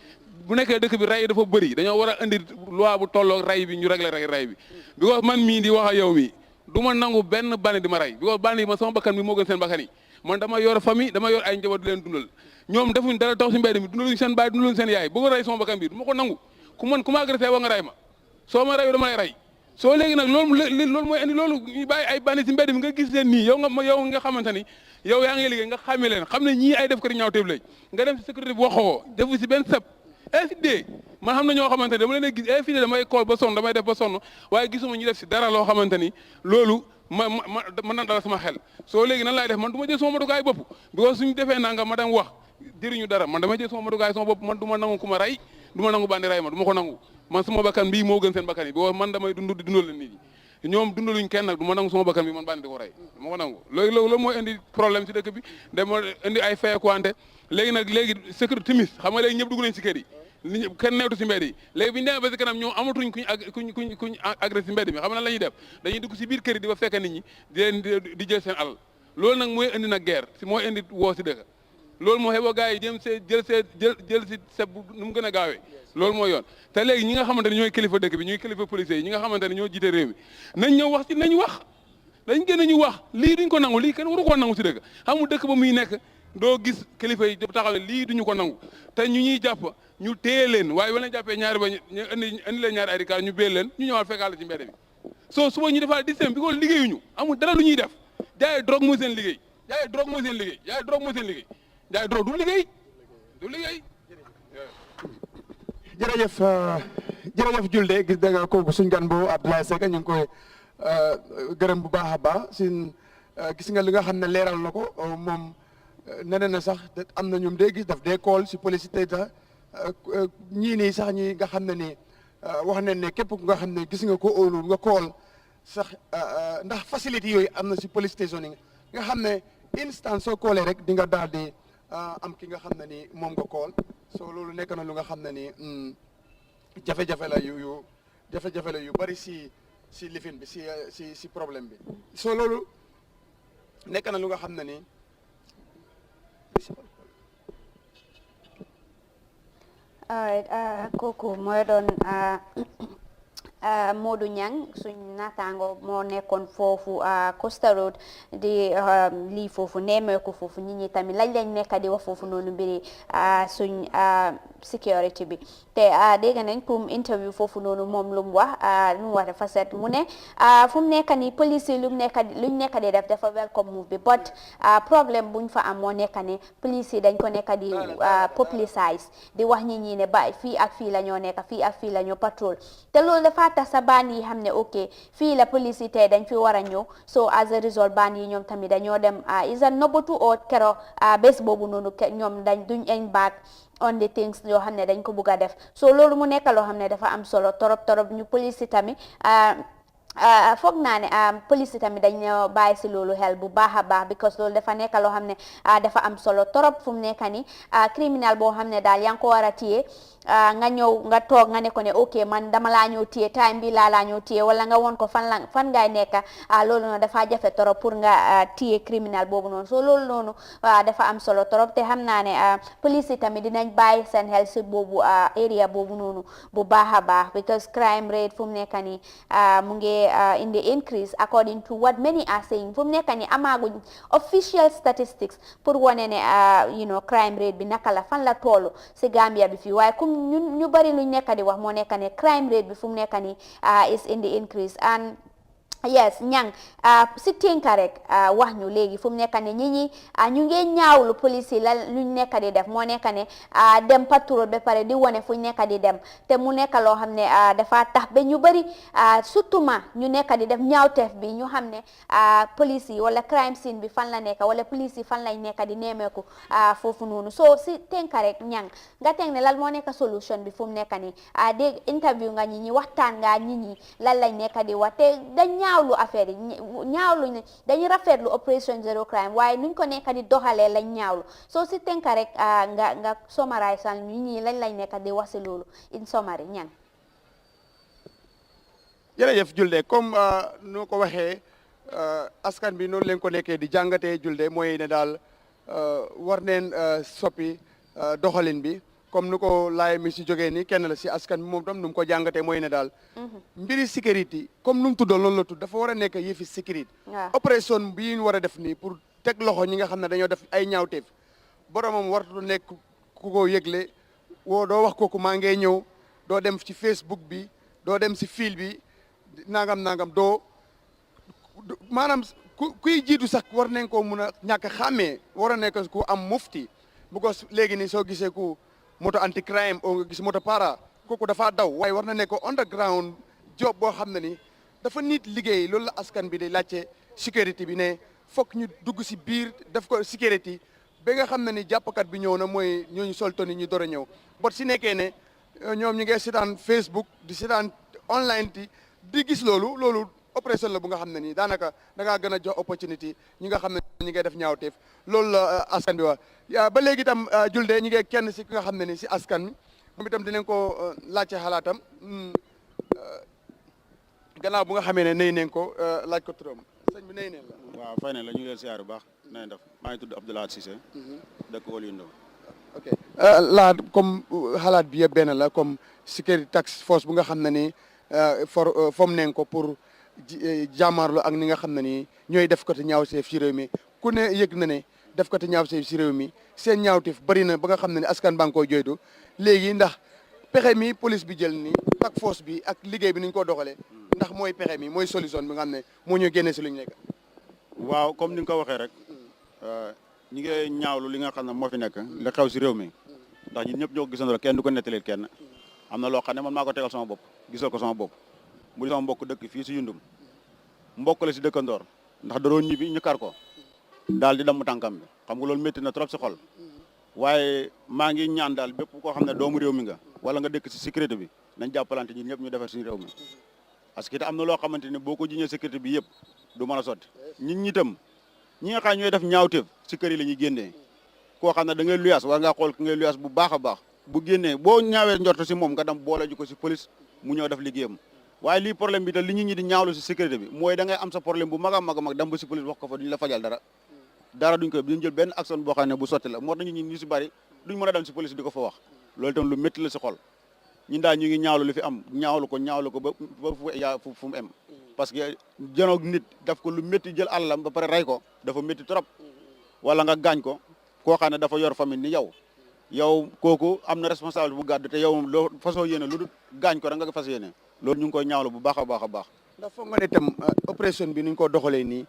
bu nekkee dëkk bi ray dafa bëri dañoo war a indi loi bu tolloo ray bi ñu régler rek ray bi because man mii di wax ak yow mi du ma nangu benn bandi di ma rey because bandi yi ma sama bakkan bi moo gën seen bakkan yi man dama yor famille dama yor ay njaboot di leen dundal ñoom defuñ dara tax si mbedd mi dundaluñ seen baay dundaluñ seen yaay bëgg rey sama bakkan bi du ma ko nangu ku ma agressé wa nga rey ma soo ma reyu dama lay rey soo léegi nag loolu mooy indi loolu ñu bàyyi ay bandi si mbedd mi nga gis leen nii yow nga xamante ni yow yaa ngi liggéey nga xàmme leen xam ne ñii ay def ko ñaawteef lañ nga dem si sécurité bi waxoo defu si benn sëb infidé man xam na ñoo xamante ni dama leen gis infidé damay kool ba sonn damay def ba sonn waaye gisuma ñu def si dara loo xamante ni loolu man na dala sama xel soo léegi nan laay def man du ma jël sama matukaay bopp because suñu defee nanga ma dem wax jëriñu dara man damay jël sama matukaay sama bopp man du ma nangu ku ma rey du ma nangu bandi rey ma du ma ko nangu man suma bakkan bii moo gën seen bakkan yi because man damay dundal leen nit ñi ñoom dundaluñ kenn nag du ma nangu suma bakkan bi man bandi di ko rey du ma ko nangu loolu mooy indi problème si dëkk bi dama indi ay fayeekuwante léegi sécurité timis xam nga léegi ñëpp dugg nañ si kër yi kenn neewtu si mbedd yi léegi bi ñu demee ba si kanam ñoom amatuñ kuñ agressé si mbedd mi xam nga lan la ñuy def dañuy dugg si biir kër yi di ba fekk nit ñi di leen di jël seen alal loolu nag mooy indi nag guerre si mooy indi woo si dëkk loolu moo xeboo gars yi jëm see jël si seb nu mu gën a gaawee loolu mooy yoon te léegi ñi nga xamante ne ñooy kilifa dëkk bi ñooy kilifa policiers yi ñi nga xamante ne ñoo jiite réew mi nañ ñëw wax ci nañ wax dañ gën a ñu wax lii duñ ko nangu lii kenn waru koo nangu si dëkk xamul dëkk ba muy nekk doo gis kilifa yi taxaw ne lii duñu ko nangu te ñu ñuy jàpp ñu téye leen waaye wala jàppee ñaari ba ñu indi leen ñaari ay ñu béel leen ñu ñëwaat fekkaale ci mbedd bi soo suba ñu defaat système bi ko liggéeyuñu amul dara lu ñuy def jaay drogue mooy seen liggéey jaay drogue mooy seen liggéey jaay drogue mooy seen liggéey jaay drogue du liggéey jërëjëf Julde gis da nga kooku suñ gan boo Abdoulaye Seck ñu ngi koy gërëm bu baax a baax sin gis nga li nga xam ne leeral na ko moom neneen na sax am na ñoom dee gis daf dee kool si police tata ñii nii sax ñi nga xam ne ni wax nañ ne képp ku nga xam ne gis nga ko óolu nga kool sax ndax facilité yooyu am na si police station yi nga xam ne instant soo koolee rek di nga daal di am ki nga xam ne ni moom nga kool soo loolu nekk na lu nga xam ne ni jafe-jafe la yu bari si lifin bi si problème bi soo loolu nekk na lu nga xam ne ni alright kooku mooy doon Modou Niang suñ naataango moo nekkoon foofu Costa Road di lii foofu nemmeeku foofu nit ñi tamit lañ lañ nekk di wax foofu noonu mbiri suñ sécurité bi te dégg nañ pour interview foofu noonu moom lu mu wax dafa set mu ne fu mu nekk nii police yi luñ nekk di def dafa welcome move bi but problème buñ fa am moo nekk ne police yi dañ ko nekk di publicise di wax nit ñi ne ba fii ak fii la ñoo nekk fii ak fii la ñoo patrol te loolu dafa tax sa baan yi xam ne ok fii la police yi tey dañ fi war a ñëw so as a result baan yi ñoom tamit dañoo dem isa nobatu oo kero bés boobu noonu ñoom duñ eñ back on the things yoo xam ne dañ ko bugg a def so loolu mu nekk loo xam ne dafa am solo torop ñu police yi tamit foog naa ne police yi tamit dañ bàyyi si loolu xel bu baax a baax because loolu dafa nekk loo xam ne dafa am solo torop fu mu nekk ni criminal boo xam ne daal yaa ngi ko war a téye nga ñëw nga toog nga ne ko ne ok man dama laa ñëw téye time bi laa ñëw téye wala nga woon ko fan ngay nekk loolu noonu dafa jafe torop pour nga téye criminal boobu noonu so loolu noonu dafa am solo torop te xam naa ne police yi tamit dinañ bàyyi seen xel si boobu area boobu noonu bu baax a baax because crime rate fu mu nekk ni mu ngi in the increase according to what many are saying fu mu nekk ni amaaguñ official statistics pour wane ne crime rate bi naka la fan la toolu si Gambia bi fii waaye comme ñu bari luñ nekk di wax moo nekk ne crime rate bi fu mu nekk ni is in the increase and yes ñang si tinka rek wax ñu léegi fu mu nekk ne ñi ñu ngi ñaawlu police yi la luñ nekk di def moo nekk ne dem patrol ba pare di wone fuñ nekk di dem te mu nekk loo xam ne dafa tax ba ñu bari surtout ma ñu nekk di def ñaawteef bi ñu xam ne police yi wala crime scene bi fan la nekk wala police yi fan lañ nekk di neemeeku foofu noonu so si tinka rek ñang nga teg ne lan moo nekk solution bi fu mu nekk ni dégg interview nga ñi waxtaan nga ñi lan lañ nekk di wax te dañ ñaawlu affaire yi ñaawlu ne dañu rafetlu opération zero crime waaye nuñ ko nekk di doxalee lañ ñaawlu soo si tënk rek nga summarize sal ñi lañ nekk di wax si loolu in summary ñan jërëjëf Julde comme noo ko waxee askan bi noonu leen ko nekkee di jàngatee Julde mooy ne daal war neen soppi doxalin bi comme nu ko laay mi si jógee ni kenn la si askan bi moom tam nu mu ko jàngatee mooy ne daal mbiri sécurité comme nu mu tuddoon loolu la tudd dafa war a nekk yëfi sécurité opération bi ñu war a def nii pour teg loxo ñi nga xam ne dañoo def ay ñaawteef boromam wartu nekk ku ko yëgle doo wax kooku maa ngee ñëw doo dem ci Facebook bi doo dem si fil bi nangam doo maanaam kuy jiitu sax war nañ koo mun a ñàkk a xàmmee war a nekk ku am mufti because léegi nii soo gisee ku moto anti crime o nga gis moto para kooku dafa daw waaye war na nekk underground job boo xam ne ni dafa nit liggéey loolu la askan bi di laajte sécurité bi ne fokk ñu dugg si biir def ko sécurité ba nga xam ne ni jàppkat bi ñëw na mooy ñooñu soltoni ñu door a ñëw bot si nekkee ne ñoom ñu ngi seetaan Facebook di seetaan online di gis loolu opération la bu nga xam ne nii daanaka da ngaa gën a jox opportunité ñi nga xam ne ñi ngay def ñaawteef loolu la askan bi wax ba léegi itam julde ñi ngi kenn si ki nga xam ne ni si askan mi moom itam dinañ ko laajte xalaatam gannaaw bu nga xamee ne nay neen ko laaj ko turam sëñ bi nay neen la waaw fay ne la ñu ngi leen siyaar bu baax nañ def maa ngi tudd Abdoulaye Cissé dëkk Waliou Ndao ok laat comme xalaat bi yëpp benn la comme sécurité task force bu nga xam ne ni fom neen ko pour jàmmaarloo ak ni nga xam ne ni ñooy def ko te ñaawteef ci réew mi ku ne yëg na ne def ko te ñaawteef ci réew mi seen ñaawteef bari na ba nga xam ne ni askan baa ngi koy joytu léegi ndax pexe mi police bi jël ni task force bi ak liggéey bi ni ñu ko doxalee ndax mooy pexe mi mooy solution bi nga xam ne moo ñu génnee si lu ñu nekk. waaw comme ni nga ko waxee rek ñi ngi ñaawlu li nga xam ne moo fi nekk li xew si réew mi ndax ñun ñëpp ñoo ko gisandoo kenn du ko nettalil kenn am na loo xam ne man maa ko tegal sama bopp gisal ko sama bopp mu di sama mbokk dëkk fii si Yundum mbokk la si dëkkandoor ndax da doon ñibbi ñu kar ko daal di damm tànkam bi xam nga loolu métti na trop si xol waaye maa ngi ñaan daal bépp koo xam ne doomu réew mi nga wala nga dëkk si sécurité bi nañ jàppalante ñun ñëpp ñu defar suñu réew mi parce que am na loo xamante ne boo ko jiñee sécurité bi yëpp du mën a sotti ñun ñi itam ñi nga xam ñooy def ñaawteef si kër yi la ñuy génnee koo xam ne da ngay luyaas war ngaa xool ki ngay luyaas bu baax a baax bu génnee boo ñaawee njorto si moom nga dem boole ju ko si police mu ñëw def liggéeyam waaye lii problème bi te li ñi di ñaawlu si sécurité bi mooy da ngay am sa problème bu mag a mag dem ba si police wax ko fa duñ la fajal dara duñ jël benn action boo xam ne bu sotti la moo tax ñu si bari duñ mën a dem si police di ko fa wax loolu itam lu métti la si xol ñun daal ñu ngi ñaawlu li fi am ñaawlu ko ba fu mu em parce que janoog nit daf ko lu métti jël àllam ba pare rey ko dafa métti trop wala nga gaañ ko koo xam ne dafa yor famille ni yow kooku am na responsable bu gàddu te yow loo façon yéene lu dul gaañ ko da nga fas yéene loolu ñu ngi koy ñaawlu bu baax a baax a baax. ndax foog nga ne itam opération bi ni ñu ko doxalee nii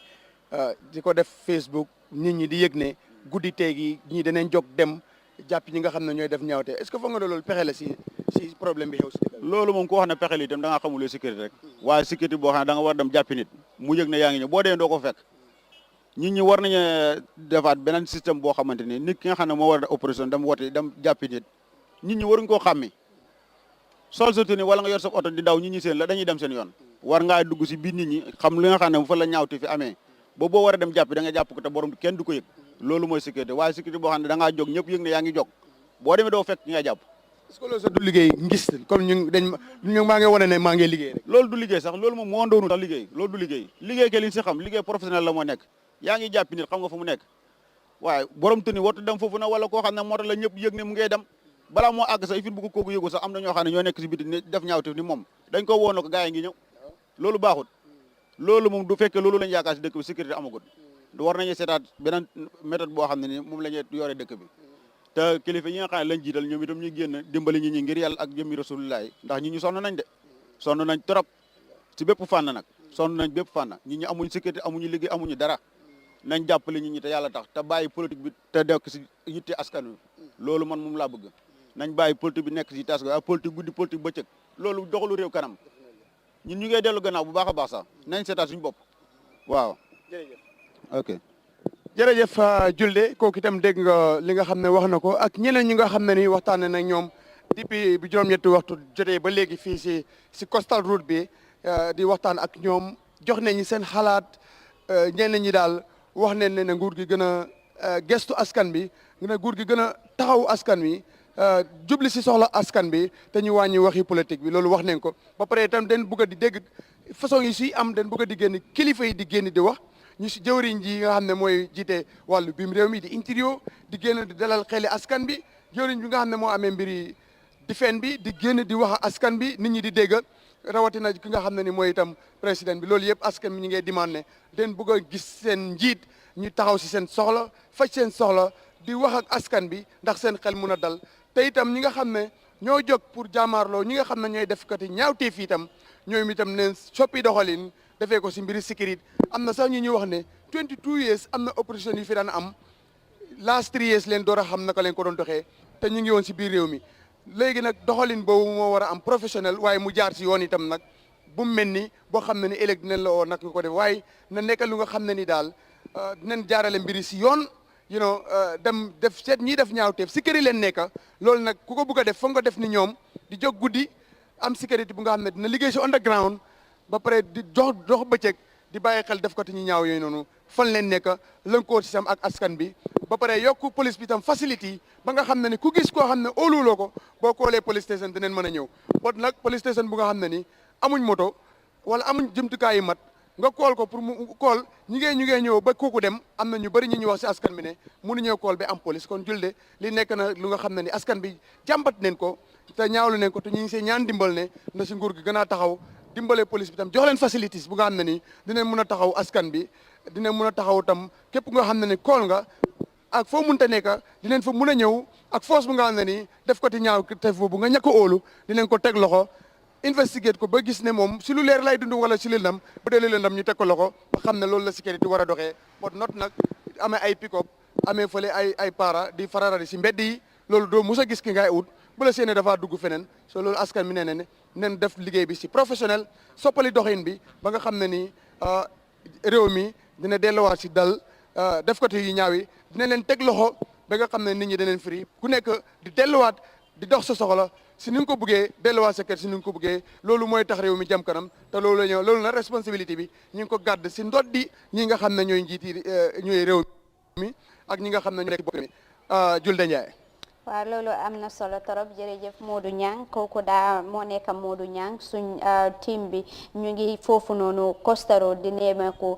di ko def Facebook nit ñi di yëg ne guddi tey gi ñii danañ jóg dem jàpp ñi nga xam ne ñooy def ñaawte est-ce que foog nga ne loolu pexe la si problème bi xew si dëkk loolu moom ko wax ne pexe li itam da nga xamulee sécurité rek waaye sécurité boo xam ne da nga war dem jàppi nit mu yëg ne yaa ngi ñëw boo dee doo ko fekk nit ñi war nañu defaat beneen système boo xamante ni nit ki nga xam ne moo war a opération dem woote dem jàppi nit ñi waruñ koo xàmmi sol sa tenue wala nga yor sa oto di daw nit ñi seen la dañuy dem seen yoon war ngaa dugg si biir nit ñi xam li nga xam ne fa la ñaawti fi amee ba boo war a dem jàppi da nga jàpp ko te borom kenn du ko yëg loolu mooy sécurité waaye sécurité boo xam ne da ngaa jóg ñëpp yëg ne yaa ngi jóg boo demee doo fekk nga jàpp est-ce que loolu sax du liggéey ngis comme ñu maa ngi wane ne maa ngi liggéey rek loolu du liggéey sax loolu moom moo doonu sax liggéey loolu du liggéey ke liñ si xam liggéey professionnel la moo nekk yaa ngi jàppi nit xam nga fu mu nekk waaye borom tëni wartu dem foofu na wala koo xam ne moo tax la ñëpp yëg ne mu ngay dem balaa moo àgg sax ifin bu ko kooku yëgu sax am na ñoo xam ne ñoo nekk si biti ni def ñaawteef ni moom dañ ko woon ko gars yi ngi ñëw loolu baaxut loolu moom du fekkee loolu lañ yaakaar si dëkk bi sécurité amagut war nañu seetaat beneen méthode boo xam ne ni moom la ñuy yore dëkk bi te kilifa yi nga xam ne lañ jiital ñoom itam ñu génn dimbali ñi ngir yàlla ak jëmmi rasulullah ndax ñi ñu sonn nañ de sonn nañ trop si bépp fànn nag sonn nañ bépp fànn ñi amuñ sécurité amuñu liggéey amuñu dara nañ jàppale ñi te yàlla tax te bàyyi politique bi te nekk si yitte askan wi loolu man moom laa bëgg nañ bàyyi politique bi nekk si yitte askan wi ak politique guddi politique bëccëg loolu doxalu réew kanam ñun ñu ngay dellu gannaaw bu baax a baax sax nañ seetaat suñu bopp waaw. jërëjëf ok. jërëjëf Julde kooku itam dégg nga li nga xam ne wax na ko ak ñeneen ñi nga xam ne ni waxtaanee nag ñoom depuis bi juróom-ñetti waxtu jotee ba léegi fii si coastal route bi di waxtaan ak ñoom jox nañu seen xalaat ñeneen ñi daal wax nañ ne nguur gi gën a gestu askan bi nguur gi gën a taxaw askan wi jubli si soxla askan bi te ñu wàññi waxi politique bi loolu wax nañ ko ba pare itam den bëgg a di dégg façon yi suy am den bëgg a di génn kilifa yi di génn di wax ñu si jëwriñ ji nga xam ne mooy jiite wàllu biim réew mi di intérieur di génn di dalal xeli askan bi jëwriñ bi nga xam ne moo amee mbiri difen bi di génn di wax askan bi nit ñi di dégg rawatina ki nga xam ne ni mooy itam président bi loolu yëpp askan bi ñu ngi demandé den bëgg a gis seen njiit ñu taxaw si seen soxla faj seen soxla di wax ak askan bi ndax seen xel mun a dal te itam ñi nga xam ne ñoo jóg pour jaamaarloo ñi nga xam ne ñooy def kati ñaawteef itam ñoom itam neen soppi doxalin defee ko si mbiri sécurité am na sax ñu ñuy wax ne 22 years am na opposition yi fi daan am last 3 years leen door a xam naka leen ko doon doxee te ñu ngi woon si biir réew mi léegi nag doxalin boobu moo war a am professionnel waaye mu jaar si yoon itam nag bu mu mel ni boo xam ne ni ëllëg dinañ la oo nag ko def waaye na nekk lu nga xam ne ni daal dinañ jaarale mbiri si yoon dem def seet ñii def ñaawteef si kër yi leen nekk loolu nag ku ko bugg a def foog nga def ni ñoom di jóg guddi am sécurité bu nga xam ne dina liggéey si underground ba pare di dox bëccëg di bàyyi xel def ko te ñu ñaaw yooyu noonu fan leen nekk lënkoo si sam ak askan bi ba pare yokku police bi tam facility ba nga xam ne ni ku gis koo xam ne óoluwuloo ko boo koolee police station dinañ mën a ñëw bot nag police station bu nga xam ne ni amuñ moto wala amuñ jumtukaay yi mat nga kool ko pour mu kool ñi ngee ñëw ba kooku dem am na ñu bëri ñu wax si askan bi ne mënuñoo kool ba am police kon julde li nekk na lu nga xam ne ni askan bi jàmbat neen ko te ñaawlu neen ko te ñu ngi see ñaan dimbal ne na si nguur gi gën a taxaw dimbale police bi tam jox leen facilities bu nga xam ne ni dinañ mën a taxaw askan bi dinañ mën a taxaw tam képp nga xam ne ni kool nga ak foo mënta nekk dinañ fa mën a ñëw ak force bu nga xam ne ni def ko ti ñaaw te foofu nga ñàkk a óolu dinañ ko teg loxo investigate ko ba gis ne moom si lu leer lay dund wala si lëndam bu dee lëndam ñu teg ko loxo ba xam ne loolu la sécurité war a doxee bot not nag amee ay pick-up amee fële ay para di fararari si mbedd yi loolu doo mus a gis ki ngay ut bu la séenee dafaa dugg feneen so loolu askan mi nee ne nen def liggéey bi si professionnel soppali doxin bi ba nga xam ne ni réew mi dina delluwaat si dal def ko te yu ñaaw yi dina leen teg loxo ba nga xam ne nit ñi daneen firi ku nekk di delluwaat di dox sa soxla si ni nga ko bëggee delluwaat sa kër si ni nga ko bëggee loolu mooy tax réew mi jëm kanam te loolu la ñëw loolu nag responsabilité bi ñu ngi ko gàdd si ndoddi ñi nga xam ne ñooy njiiti ñooy réew mi ak ñi nga xam ne ñoo nekk bopp mi Julde Ndiaye. waaw loolu am na solo torop jërëjëf Modou Niang kooku moo nekk Modou Niang suñ team bi ñu ngi foofu noonu Costaro di nemeeku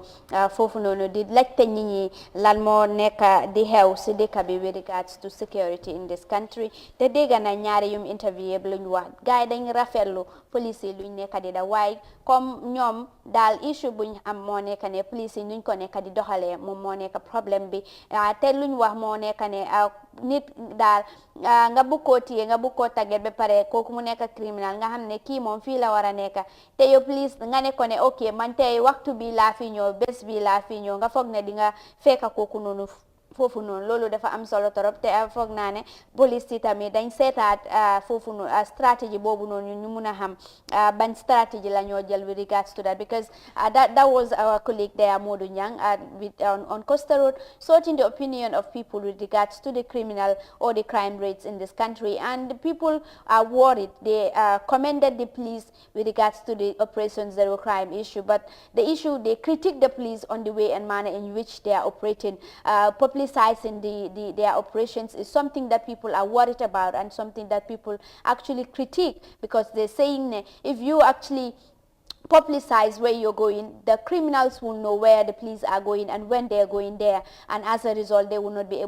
foofu noonu di laajte nit ñi lan moo nekk di xew si dëkk bi with regards to security in this country te dégg na ñaari yum interview yëpp luñ wax gars yi dañ rafetlu police yi luñ nekk di da waaye comme ñoom daal issue buñ am moo nekk ne police yi nuñ ko nekk di doxalee moom moo nekk problème bi te luñ wax moo nekk ne nit daal nga bëgg koo téye nga bëgg koo tàggat ba pare kooku mu nekk criminal nga xam ne kii moom fii la war a nekk te yow please nga ne ko ne ok man tey waxtu bi laa fi ñëw bés bi laa fi ñëw nga foog ne di nga fekk kooku noonu foofu noonu loolu dafa am solo torop te foog naa ne police yi tamit dañ seetaat foofu noonu stratégie boobu noonu ñu mun a xam ban stratégie la ñoo jël with regards to that because that was our colleague there Modou Niang on Costa Road sorting the opinion of people with regards to the criminal or the crime rates in this country, and the people are worried. They commended the police with regards to the Operation Zero Crime issue, but the issue, they critique the police on the way and manner in which they are operating. Publicizing their operations is something that people are worried about and something that people actually critique, because they're saying if you actually publicize where you're going, the criminals will know where the police are going and when they're going there, and as a result they will not be able